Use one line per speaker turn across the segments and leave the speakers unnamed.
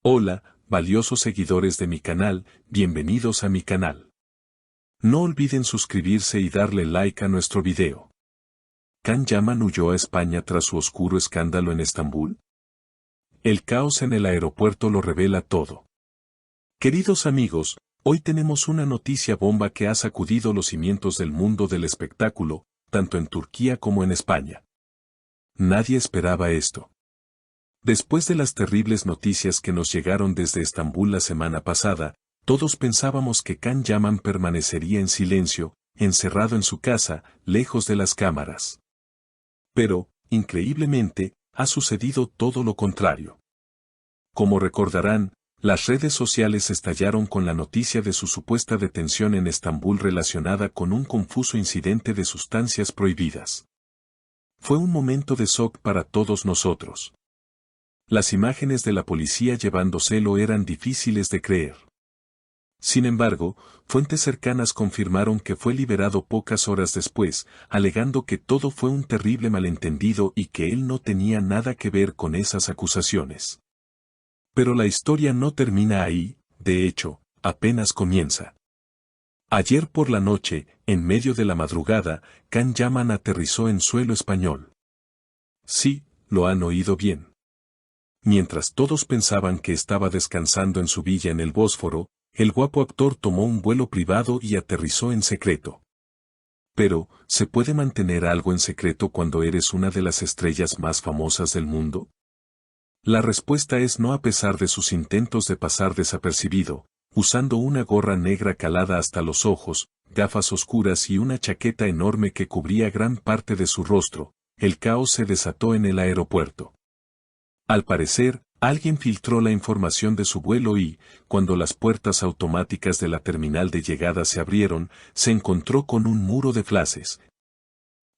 Hola, valiosos seguidores de mi canal, bienvenidos a mi canal. No olviden suscribirse y darle like a nuestro video. ¿Can Yaman huyó a España tras su oscuro escándalo en Estambul? El caos en el aeropuerto lo revela todo. Queridos amigos, hoy tenemos una noticia bomba que ha sacudido los cimientos del mundo del espectáculo, tanto en Turquía como en España. Nadie esperaba esto. Después de las terribles noticias que nos llegaron desde Estambul la semana pasada, todos pensábamos que Can Yaman permanecería en silencio, encerrado en su casa, lejos de las cámaras. Pero, increíblemente, ha sucedido todo lo contrario. Como recordarán, las redes sociales estallaron con la noticia de su supuesta detención en Estambul relacionada con un confuso incidente de sustancias prohibidas. Fue un momento de shock para todos nosotros. Las imágenes de la policía llevándoselo eran difíciles de creer. Sin embargo, fuentes cercanas confirmaron que fue liberado pocas horas después, alegando que todo fue un terrible malentendido y que él no tenía nada que ver con esas acusaciones. Pero la historia no termina ahí, de hecho, apenas comienza. Ayer por la noche, en medio de la madrugada, Can Yaman aterrizó en suelo español. Sí, lo han oído bien. Mientras todos pensaban que estaba descansando en su villa en el Bósforo, el guapo actor tomó un vuelo privado y aterrizó en secreto. Pero, ¿se puede mantener algo en secreto cuando eres una de las estrellas más famosas del mundo? La respuesta es no, a pesar de sus intentos de pasar desapercibido, usando una gorra negra calada hasta los ojos, gafas oscuras y una chaqueta enorme que cubría gran parte de su rostro, el caos se desató en el aeropuerto. Al parecer, alguien filtró la información de su vuelo y, cuando las puertas automáticas de la terminal de llegada se abrieron, se encontró con un muro de flashes,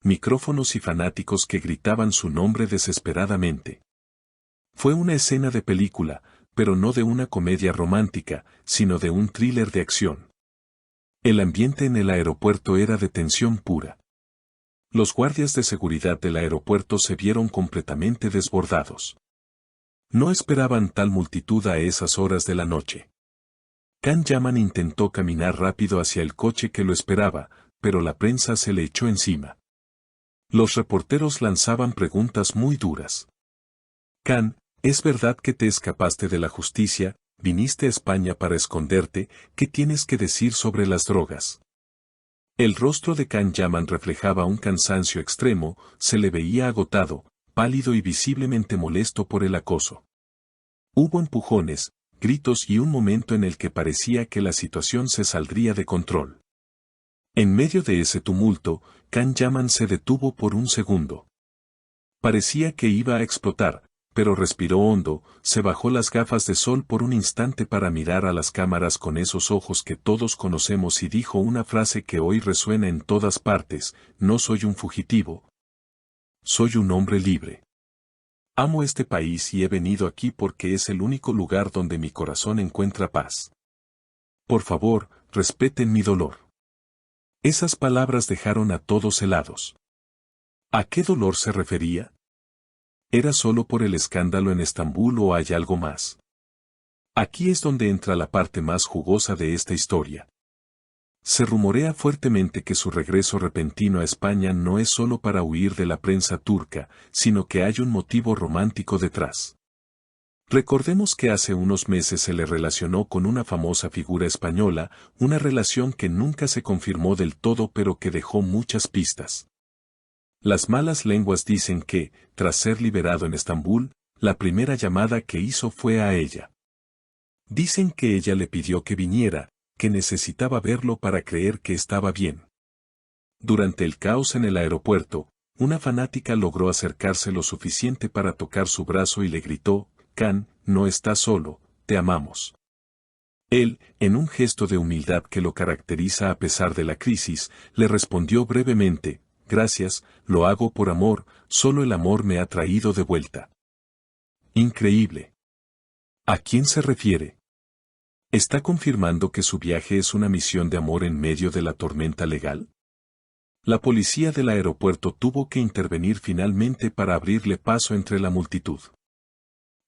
micrófonos y fanáticos que gritaban su nombre desesperadamente. Fue una escena de película, pero no de una comedia romántica, sino de un thriller de acción. El ambiente en el aeropuerto era de tensión pura. Los guardias de seguridad del aeropuerto se vieron completamente desbordados. No esperaban tal multitud a esas horas de la noche. Can Yaman intentó caminar rápido hacia el coche que lo esperaba, pero la prensa se le echó encima. Los reporteros lanzaban preguntas muy duras. Can, ¿es verdad que te escapaste de la justicia, viniste a España para esconderte? ¿Qué tienes que decir sobre las drogas? El rostro de Can Yaman reflejaba un cansancio extremo, se le veía agotado, pálido y visiblemente molesto por el acoso. Hubo empujones, gritos y un momento en el que parecía que la situación se saldría de control. En medio de ese tumulto, Can Yaman se detuvo por un segundo. Parecía que iba a explotar, pero respiró hondo, se bajó las gafas de sol por un instante para mirar a las cámaras con esos ojos que todos conocemos y dijo una frase que hoy resuena en todas partes: no soy un fugitivo. Soy un hombre libre. Amo este país y he venido aquí porque es el único lugar donde mi corazón encuentra paz. Por favor, respeten mi dolor. Esas palabras dejaron a todos helados. ¿A qué dolor se refería? ¿Era solo por el escándalo en Estambul o hay algo más? Aquí es donde entra la parte más jugosa de esta historia. Se rumorea fuertemente que su regreso repentino a España no es solo para huir de la prensa turca, sino que hay un motivo romántico detrás. Recordemos que hace unos meses se le relacionó con una famosa figura española, una relación que nunca se confirmó del todo pero que dejó muchas pistas. Las malas lenguas dicen que, tras ser liberado en Estambul, la primera llamada que hizo fue a ella. Dicen que ella le pidió que viniera, que necesitaba verlo para creer que estaba bien. Durante el caos en el aeropuerto, una fanática logró acercarse lo suficiente para tocar su brazo y le gritó: Can, no estás solo, te amamos. Él, en un gesto de humildad que lo caracteriza a pesar de la crisis, le respondió brevemente: gracias, lo hago por amor, solo el amor me ha traído de vuelta. Increíble. ¿A quién se refiere? ¿Está confirmando que su viaje es una misión de amor en medio de la tormenta legal? La policía del aeropuerto tuvo que intervenir finalmente para abrirle paso entre la multitud.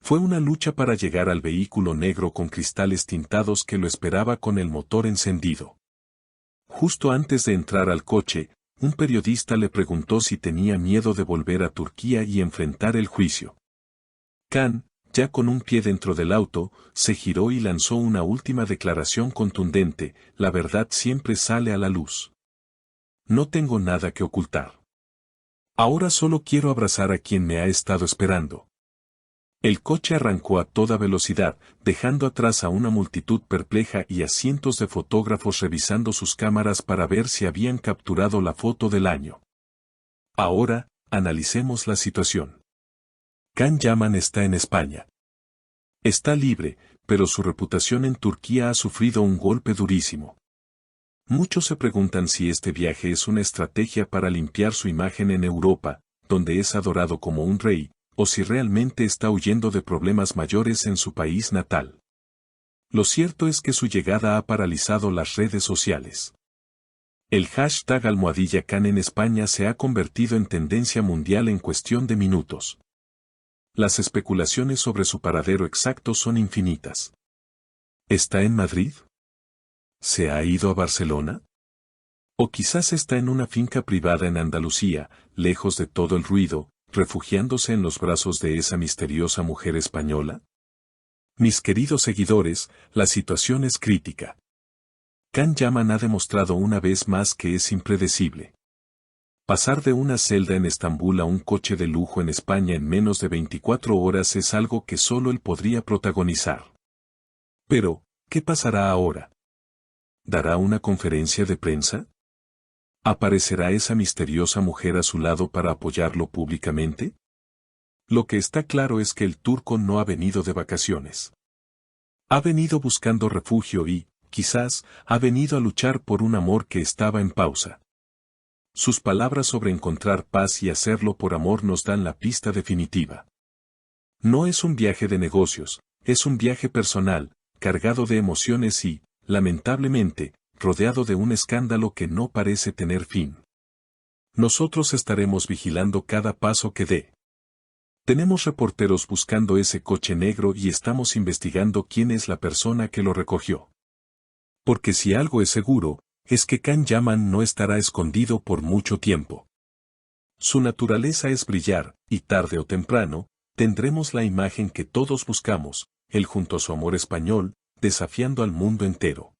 Fue una lucha para llegar al vehículo negro con cristales tintados que lo esperaba con el motor encendido. Justo antes de entrar al coche, un periodista le preguntó si tenía miedo de volver a Turquía y enfrentar el juicio. Can, ya con un pie dentro del auto, se giró y lanzó una última declaración contundente: la verdad siempre sale a la luz. No tengo nada que ocultar. Ahora solo quiero abrazar a quien me ha estado esperando. El coche arrancó a toda velocidad, dejando atrás a una multitud perpleja y a cientos de fotógrafos revisando sus cámaras para ver si habían capturado la foto del año. Ahora, analicemos la situación. Can Yaman está en España. Está libre, pero su reputación en Turquía ha sufrido un golpe durísimo. Muchos se preguntan si este viaje es una estrategia para limpiar su imagen en Europa, donde es adorado como un rey, o si realmente está huyendo de problemas mayores en su país natal. Lo cierto es que su llegada ha paralizado las redes sociales. El hashtag #Can en España se ha convertido en tendencia mundial en cuestión de minutos. Las especulaciones sobre su paradero exacto son infinitas. ¿Está en Madrid? ¿Se ha ido a Barcelona? ¿O quizás está en una finca privada en Andalucía, lejos de todo el ruido, refugiándose en los brazos de esa misteriosa mujer española? Mis queridos seguidores, la situación es crítica. Can Yaman ha demostrado una vez más que es impredecible. Pasar de una celda en Estambul a un coche de lujo en España en menos de 24 horas es algo que solo él podría protagonizar. Pero, ¿qué pasará ahora? ¿Dará una conferencia de prensa? ¿Aparecerá esa misteriosa mujer a su lado para apoyarlo públicamente? Lo que está claro es que el turco no ha venido de vacaciones. Ha venido buscando refugio y, quizás, ha venido a luchar por un amor que estaba en pausa. Sus palabras sobre encontrar paz y hacerlo por amor nos dan la pista definitiva. No es un viaje de negocios, es un viaje personal, cargado de emociones y, lamentablemente, rodeado de un escándalo que no parece tener fin. Nosotros estaremos vigilando cada paso que dé. Tenemos reporteros buscando ese coche negro y estamos investigando quién es la persona que lo recogió. Porque si algo es seguro, es que Can Yaman no estará escondido por mucho tiempo. Su naturaleza es brillar, y tarde o temprano, tendremos la imagen que todos buscamos, él junto a su amor español, desafiando al mundo entero.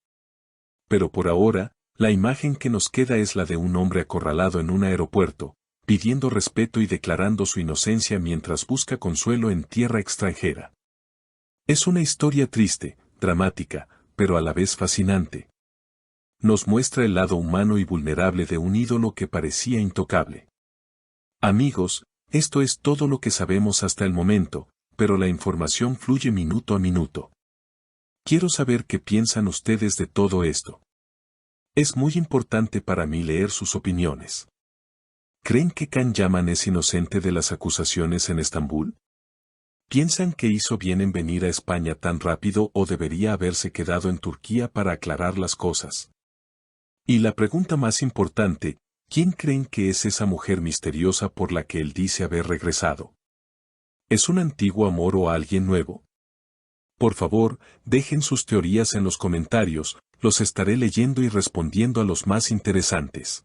Pero por ahora, la imagen que nos queda es la de un hombre acorralado en un aeropuerto, pidiendo respeto y declarando su inocencia mientras busca consuelo en tierra extranjera. Es una historia triste, dramática, pero a la vez fascinante. Nos muestra el lado humano y vulnerable de un ídolo que parecía intocable. Amigos, esto es todo lo que sabemos hasta el momento, pero la información fluye minuto a minuto. Quiero saber qué piensan ustedes de todo esto. Es muy importante para mí leer sus opiniones. ¿Creen que Can Yaman es inocente de las acusaciones en Estambul? ¿Piensan que hizo bien en venir a España tan rápido o debería haberse quedado en Turquía para aclarar las cosas? Y la pregunta más importante, ¿quién creen que es esa mujer misteriosa por la que él dice haber regresado? ¿Es un antiguo amor o alguien nuevo? Por favor, dejen sus teorías en los comentarios, los estaré leyendo y respondiendo a los más interesantes.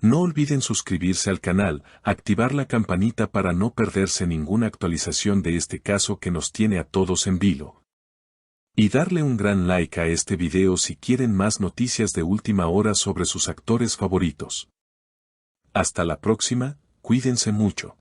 No olviden suscribirse al canal, activar la campanita para no perderse ninguna actualización de este caso que nos tiene a todos en vilo. Y darle un gran like a este video si quieren más noticias de última hora sobre sus actores favoritos. Hasta la próxima, cuídense mucho.